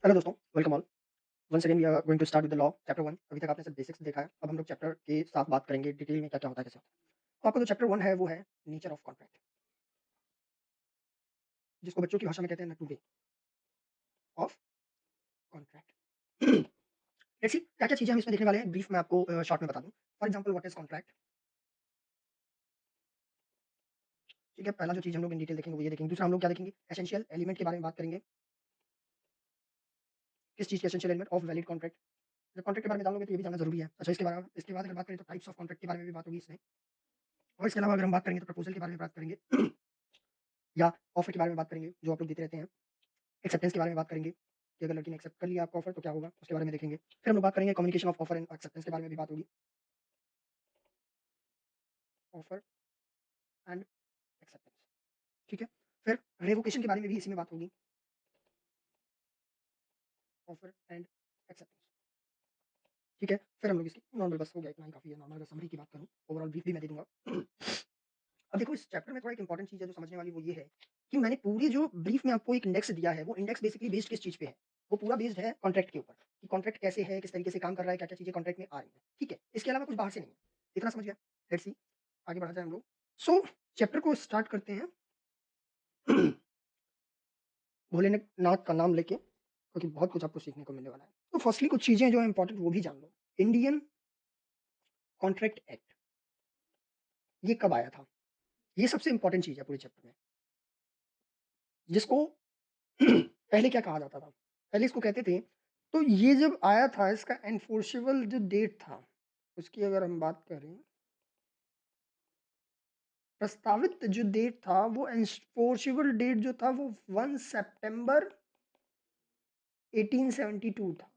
Hello दोस्तों, welcome all. Once again we are going to start with the law chapter 1। अभी तक आपने सिर्फ बेसिक्स देखा है। अब हम लोग चैप्टर के साथ बात करेंगे डिटेल में क्या-क्या होता है, कैसे होता है। तो आपका जो चैप्टर 1 है वो है नेचर ऑफ कॉन्ट्रैक्ट, जिसको बच्चों की भाषा में कहते हैं the two way of contract. Let's see क्या-क्या चीज़ें हम इसमें देखने वाले हैं, ब्रीफ में आपको शॉर्ट में बता दूँ। For example what is contract, ठीक है? पहला जो चीज़ हम लोग इन डिटेल देखेंगे वो ये देखेंगे। दूसरा हम लोग क्या देखेंगे, एसेंशियल एलिमेंट के बारे में बात करेंगे। किस चीज़ के essential element of valid contract. जब कॉन्ट्रैक्ट के बारे में जानोगे तो ये भी जानना ज़रूरी है। अच्छा, इसके बाद अगर बात करें तो टाइप्स ऑफ कॉन्ट्रैक्ट के बारे में भी बात होगी इसमें। और इसके अलावा अगर हम बात करेंगे तो प्रपोज़ल के बारे में बात करेंगे या ऑफर के बारे में बात करेंगे, जो आप लोग देते रहते हैं। एक्सेप्टेंस के बारे में बात करेंगे कि अगर लड़की ने एक्सेप्ट कर लिया आपका ऑफर तो क्या होगा, उसके बारे में देखेंगे। फिर हम लोग बात करेंगे communication of offer and acceptance के बारे में भी बात होगी। ऑफर एंड एक्सेप्टेंस, ठीक है? फिर रेवोकेशन के बारे में भी इसी में बात होगी। ऑफर एंड एक्सेप्टेंस, ठीक है? फिर हम लोग इसकी नॉर्मल, बस हो गया इतना ही काफ़ी है नॉर्मल। अगर समरी की बात करूँ, ओवरऑल ब्रीफ भी मैं दे दूँगा। अब देखो, इस चैप्टर में थोड़ा एक इंपॉर्टेंट चीज़ है जो समझने वाली, वो ये है कि मैंने पूरी जो ब्रीफ में आपको एक इंडेक्स दिया है, वो इंडेक्स बेसिकली बेस्ड किस चीज़ पे है? वो पूरा बेस्ड है कॉन्ट्रैक्ट के ऊपर, कि कॉन्ट्रैक्ट कैसे है, किस तरीके से काम कर रहा है, क्या-क्या चीज़ें कॉन्ट्रैक्ट में आ रही हैं, ठीक है? इसके अलावा कुछ बाहर से नहीं है। इतना समझ गया? लेट्स सी, आगे बढ़ा जाए हम लोग। सो चैप्टर को स्टार्ट करते हैं भोलेनाथ का नाम लेके, क्योंकि बहुत कुछ आपको सीखने को मिलने वाला है। तो फर्स्टली कुछ चीज़ें जो है इंपॉर्टेंट वो भी जान लो। इंडियन कॉन्ट्रैक्ट एक्ट, ये कब आया था? ये सबसे इंपॉर्टेंट चीज़ है पूरे चैप्टर में, जिसको पहले क्या कहा जाता था? पहले इसको कहते थे, तो ये जब आया था इसका एनफोर्सेबल जो डेट था, उसकी अगर हम बात करें, प्रस्तावित जो डेट था वो एनफोर्सेबल डेट जो था वो 1 सितंबर 1872 था।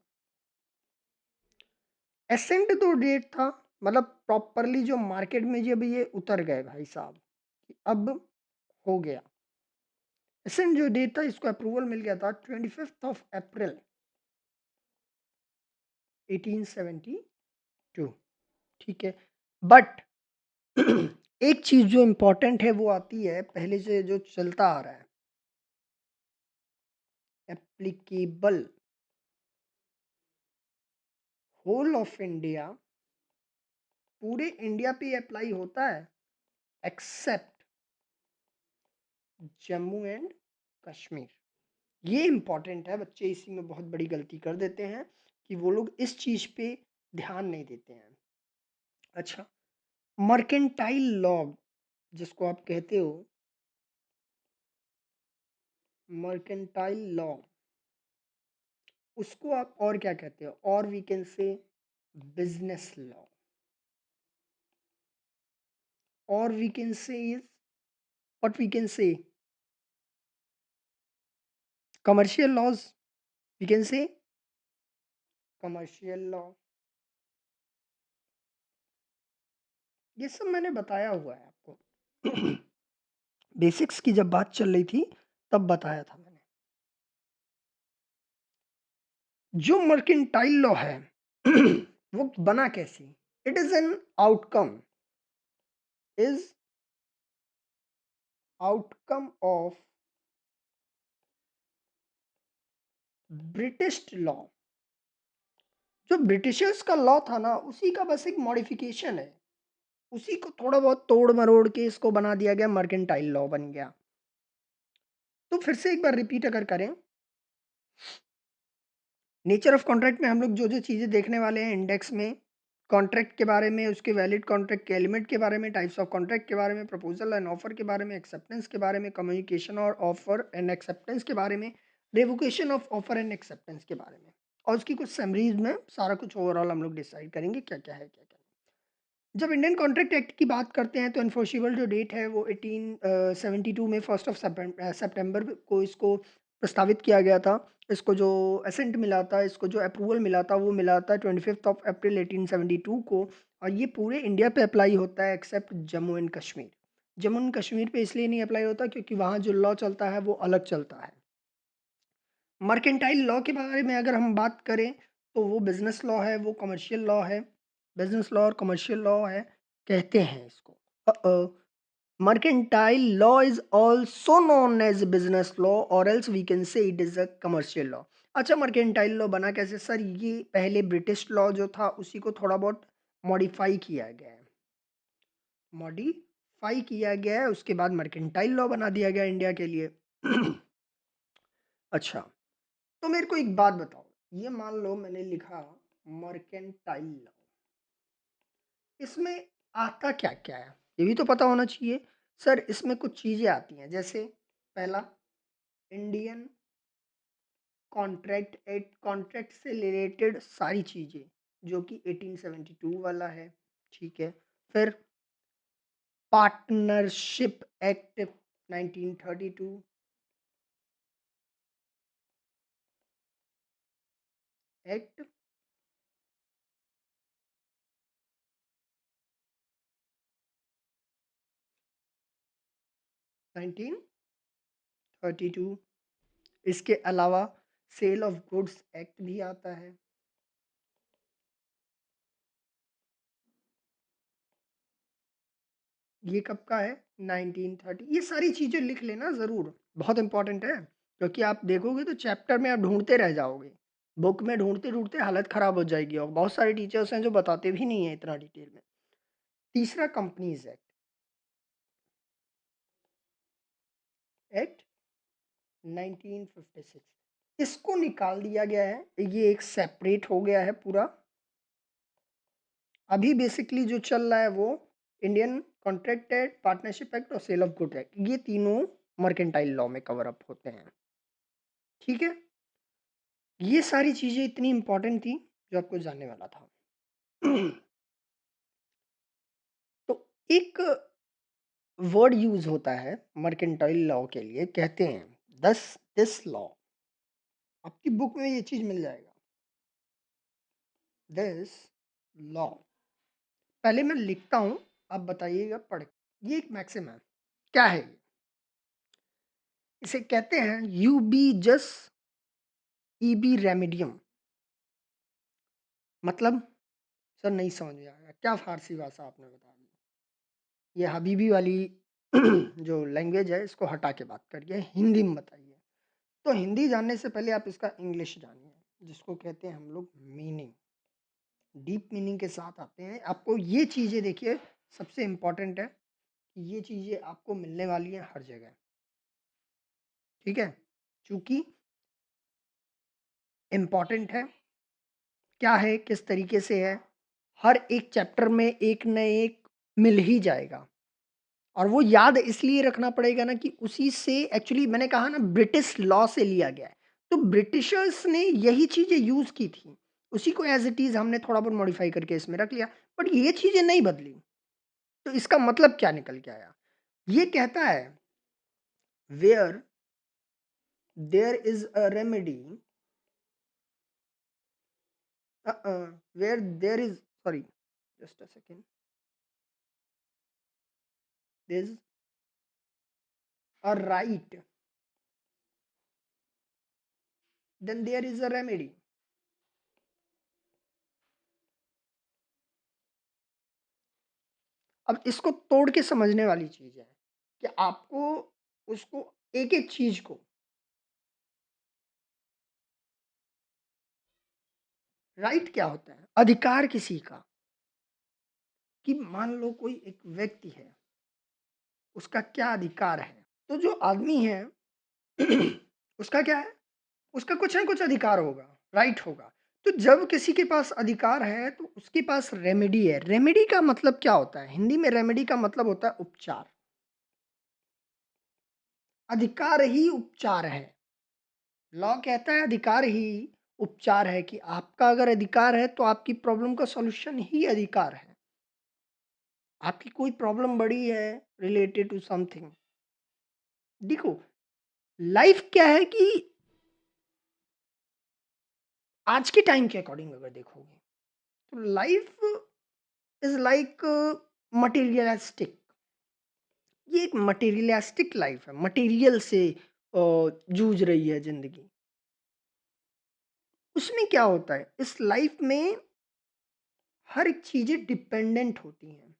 एसेंट तो डेट था, मतलब प्रॉपरली जो मार्केट में जब ये उतर गए भाई साहब, कि अब हो गया। एसेंट जो डेट था, इसको अप्रूवल मिल गया था 25 ऑफ अप्रैल 1872, ठीक है? बट एक चीज जो इंपॉर्टेंट है वो आती है पहले से जो चलता आ रहा है, एप्लीकेबल होल ऑफ इंडिया, पूरे इंडिया पे अप्लाई होता है एक्सेप्ट जम्मू एंड कश्मीर। ये इंपॉर्टेंट है, बच्चे इसी में बहुत बड़ी गलती कर देते हैं कि वो लोग इस चीज पे ध्यान नहीं देते हैं। अच्छा, मर्केंटाइल लॉ, जिसको आप कहते हो मर्केंटाइल लॉ, उसको आप और क्या कहते हो? और we can say business law, or we can say is, what we can say, commercial laws, we can say commercial law। ये सब मैंने बताया हुआ है आपको बेसिक्स की जब बात चल रही थी तब बताया था मैंने। जो मर्केंटाइल लॉ है वो बना कैसी? It is an outcome, is outcome of British law. जो ब्रिटिशर्स का लॉ था ना, उसी का बस एक मॉडिफिकेशन है, उसी को थोड़ा बहुत तोड़ मरोड़ के इसको बना दिया गया, मर्केंटाइल लॉ बन गया। तो फिर से एक बार रिपीट अगर करें, नेचर ऑफ कॉन्ट्रैक्ट में हम लोग जो जो चीज़ें देखने वाले हैं इंडेक्स में, कॉन्ट्रैक्ट के बारे में, उसके वैलिड कॉन्ट्रैक्ट के एलिमेंट के बारे में, टाइप्स ऑफ कॉन्ट्रैक्ट के बारे में, प्रपोजल एंड ऑफर के बारे में, एक्सेप्टेंस के बारे में, कम्युनिकेशन और ऑफर एंड एक्सेप्टेंस के बारे में, revocation of offer and acceptance के बारे में, और उसकी कुछ समरीज में सारा कुछ ओवरऑल हम लोग डिसाइड करेंगे क्या क्या है, क्या क्या नहीं। जब इंडियन कॉन्ट्रैक्ट एक्ट की बात करते हैं तो एनफोर्सेबल जो डेट है वो 1872 में 1 सितंबर को इसको प्रस्तावित किया गया था। इसको जो एसेंट मिला था, इसको जो अप्रूवल मिला था, वो मिला था 25 ऑफ अप्रैल 1872 को, और ये पूरे इंडिया पे अप्लाई होता है except Jammu and Kashmir. Jammu and Kashmir पे इसलिए नहीं अप्लाई होता क्योंकि वहाँ जो लॉ चलता है वो अलग चलता है। मर्केंटाइल लॉ के बारे में अगर हम बात करें तो वो बिजनेस लॉ है, वो कमर्शियल लॉ है। बिजनेस लॉ और कमर्शियल लॉ है, कहते हैं इसको। Mercantile law is also known as business law, or else we can say it is a commercial law। अच्छा, मर्केंटाइल लॉ बना कैसे? सर ये पहले ब्रिटिश लॉ जो था उसी को थोड़ा बहुत मॉडिफाई किया गया है। मॉडिफाई किया गया है, उसके बाद मर्केंटाइल लॉ बना दिया गया इंडिया के लिए। अच्छा, तो मेरे को एक बात बताओ, ये मान लो मैंने लिखा मर्केंटाइल लॉ, इसमें आता क्या क्या है ये भी तो पता होना चाहिए। सर इसमें कुछ चीजें आती हैं, जैसे पहला, इंडियन कॉन्ट्रैक्ट एक्ट, कॉन्ट्रैक्ट से रिलेटेड सारी चीजें जो कि 1872 वाला है, ठीक है। फिर पार्टनरशिप एक्ट 1932, एक्ट 1932, इसके अलावा सेल ऑफ गुड्स एक्ट भी आता है। ये कब का है? 1930। ये सारी चीजें लिख लेना जरूर, बहुत इंपॉर्टेंट है, क्योंकि आप देखोगे तो चैप्टर में आप ढूंढते रह जाओगे, बुक में ढूंढते ढूंढते हालत खराब हो जाएगी, और बहुत सारे टीचर्स हैं जो बताते भी नहीं है इतना डिटेल में। तीसरा, कंपनीज एक्ट, एक्ट 1956, इसको निकाल दिया गया है, ये एक सेपरेट हो गया है पूरा। अभी बेसिकली जो चल रहा है वो Indian contract act, partnership act और सेल ऑफ गुड एक्ट, ये तीनों मर्केंटाइल लॉ में कवर अप होते हैं, ठीक है। ये सारी चीजें इतनी इंपॉर्टेंट थी जो आपको जानने वाला था। तो एक वर्ड यूज होता है मर्केंटाइल लॉ के लिए, कहते हैं दस दिस लॉ, आपकी बुक में ये चीज मिल जाएगा, दिस लॉ। पहले मैं लिखता हूं, आप बताइएगा पढ़ के। ये एक मैक्सिम है, क्या है ये? इसे कहते हैं यू बी जस ई बी रेमिडियम। मतलब सर नहीं समझ में आया, क्या फारसी भाषा आपने बता दी? ये हबीबी वाली जो लैंग्वेज है इसको हटा के बात करिए, हिंदी में बताइए। तो हिंदी जानने से पहले आप इसका इंग्लिश जानिए, जिसको कहते हैं हम लोग मीनिंग, डीप मीनिंग के साथ आते हैं। आपको ये चीज़ें देखिए, सबसे इम्पॉर्टेंट है कि ये चीज़ें आपको मिलने वाली हैं हर जगह, ठीक है, क्योंकि इम्पॉर्टेंट है, क्या है, किस तरीके से है, हर एक चैप्टर में एक न एक मिल ही जाएगा। और वो याद इसलिए रखना पड़ेगा ना कि उसी से, एक्चुअली मैंने कहा ना ब्रिटिश लॉ से लिया गया है, तो ब्रिटिशर्स ने यही चीज़ें यूज़ की थी, उसी को एज इट इज़ हमने थोड़ा बहुत मॉडिफाई करके इसमें रख लिया, बट ये चीज़ें नहीं बदली। तो इसका मतलब क्या निकल के आया? ये कहता है where there is a remedy, where there is, sorry just a second, there is a right, then there is a remedy. अब इसको तोड़ के समझने वाली चीज़ है कि आपको उसको एक-एक चीज़ को, राइट क्या होता है? अधिकार किसी का, कि मान लो कोई एक व्यक्ति है, उसका क्या अधिकार है? तो जो आदमी है उसका क्या है? उसका कुछ ना कुछ अधिकार होगा, राइट होगा। तो जब किसी के पास अधिकार है तो उसके पास रेमेडी है। रेमेडी का मतलब क्या होता है? हिंदी में रेमेडी का मतलब होता है उपचार। अधिकार ही उपचार है। लॉ कहता है अधिकार ही उपचार है, कि आपका अगर अधिकार है तो आपकी प्रॉब्लम का सॉल्यूशन ही अधिकार है। आपकी कोई प्रॉब्लम बड़ी है रिलेटेड टू समथिंग, देखो लाइफ क्या है कि आज के टाइम के अकॉर्डिंग अगर देखोगे तो लाइफ इज लाइक मटेरियलिस्टिक। ये एक मटेरियलिस्टिक लाइफ है, मटेरियल से जूझ रही है जिंदगी। उसमें क्या होता है, इस लाइफ में हर एक चीजें डिपेंडेंट होती हैं।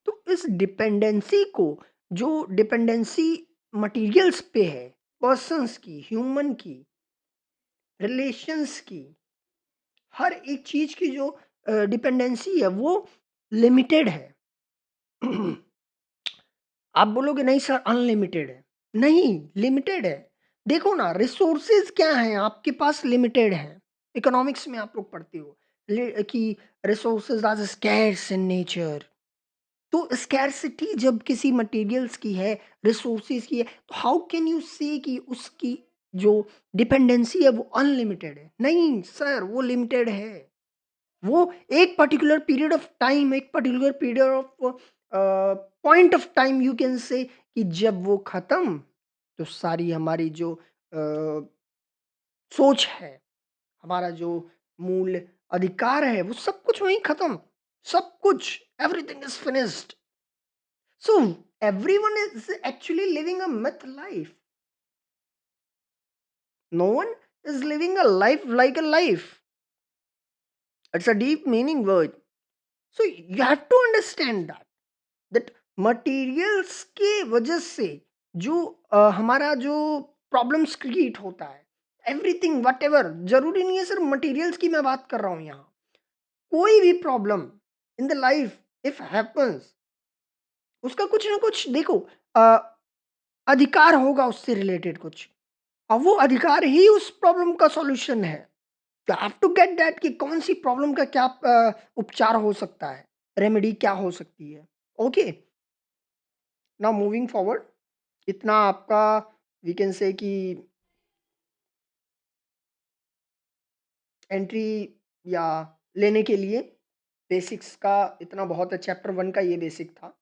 तो इस डिपेंडेंसी को, जो डिपेंडेंसी मटेरियल्स पे है, पर्सन्स की, ह्यूमन की, रिलेशंस की, हर एक चीज़ की जो डिपेंडेंसी है वो लिमिटेड है। आप बोलोगे नहीं सर अनलिमिटेड है। नहीं, लिमिटेड है। देखो ना रिसोर्सेज़ क्या हैं आपके पास लिमिटेड हैं। इकोनॉमिक्स में आप लोग पढ़ते हो कि resources are scarce in nature. तो स्कैरसिटी जब किसी मटेरियल्स की है, रिसोर्सेज़ की है, तो हाउ कैन यू से कि उसकी जो डिपेंडेंसी है वो अनलिमिटेड है? नहीं सर, वो लिमिटेड है। वो एक पर्टिकुलर पीरियड ऑफ टाइम, एक particular period of point of time you can say कि जब वो खत्म तो सारी हमारी जो सोच है, हमारा जो मूल अधिकार है, वो सब कुछ वहीं खत्म। सब कुछ, everything is finished. So everyone is actually living a myth life. No one is living a life like a life. It's a deep meaning word. So you have to understand that materials के वजह से जो हमारा जो problems create होता है, everything what ever, जरूरी नहीं है सिर्फ मटेरियल्स की मैं बात कर रहा हूँ यहाँ। कोई भी problem in the life if happens, उसका कुछ ना कुछ देखो अ, अधिकार होगा उससे रिलेटेड कुछ, और वो अधिकार ही उस प्रॉब्लम का सॉल्यूशन है। You have to get that कि कौन सी प्रॉब्लम का क्या उपचार हो सकता है, रेमेडी क्या हो सकती है। ओके, नाउ मूविंग फॉरवर्ड, इतना आपका वी कैन से कि एंट्री या लेने के लिए बेसिक्स का इतना बहुत है। चैप्टर 1 का ये बेसिक था।